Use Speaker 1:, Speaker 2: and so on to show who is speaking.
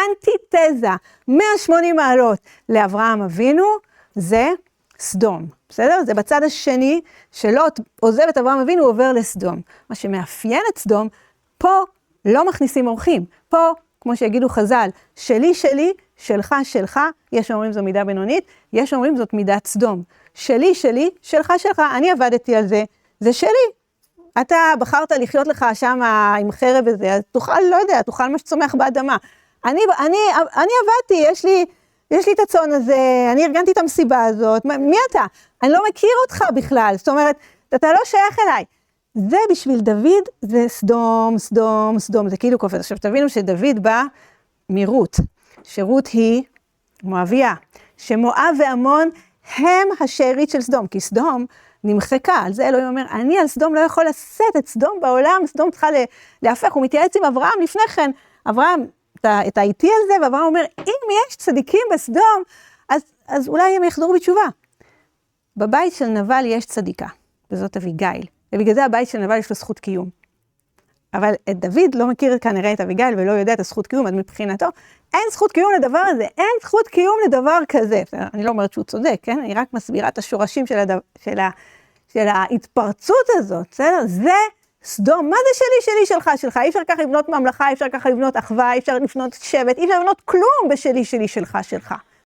Speaker 1: אנטיתזה, 180 מעלות לאברהם אבינו, זה סדום. בסדר? זה בצד השני, שלוט עוזב את אברהם אבינו, הוא עובר לסדום. מה שמאפיין את סדום, פה לא מכניסים אורחים. פה, כמו שיגידו חז"ל, שלי שלי, שלך שלך, יש אומרים זו מידה בינונית, יש אומרים זאת מידת סדום. שלי שלי, שלך שלך, אני עבדתי על זה, זה שלי. אתה בחרת לחיות לך שם עם חרב וזה, אז תאכל, לא יודע, תאכל מה שצומח באדמה. אני עבדתי, יש לי את הצאן הזה, אני ארגנתי את המסיבה הזאת, מי אתה? אני לא מכיר אותך בכלל, זאת אומרת, אתה לא שייך אליי. זה בשביל דוד, זה סדום, סדום, סדום, זה כאילו קופץ. עכשיו תבינו שדוד בא מרות, שרות היא מואביה, שמואב ועמון הם השארית של סדום, כי סדום נמחקה, על זה אלוהים אומר, אני על סדום לא יכול לשאת את סדום בעולם, סדום צריכה להפך, הוא מתייעץ עם אברהם לפני כן, אברהם, אתה איתי על זה, ואברהם אומר, אם יש צדיקים בסדום, אז אולי הם יחזרו בתשובה. בבית של נבל יש צדיקה, וזאת אביגיל, ובגלל זה הבית של נבל יש לו זכות קיום. אבל את דוד לא מכיר כנראה את אביגיל, ולא יודע את הזכות קיום, אז מבחינתו, אין זכות קיום לדבר הזה, אין זכות קיום לדבר כזה. אני לא אומרת שהוא צודק, כן? אני רק מסבירה את השורשים של ההתפרצות הזאת, בסדר? זה סדום, מה זה שלי, שלי, שלך, שלך? אי אפשר ככה לבנות ממלכה, אי אפשר ככה לבנות אחווה, אי אפשר לבנות שבט, אי אפשר לבנות כלום בשלי, שלי, שלך, שלך.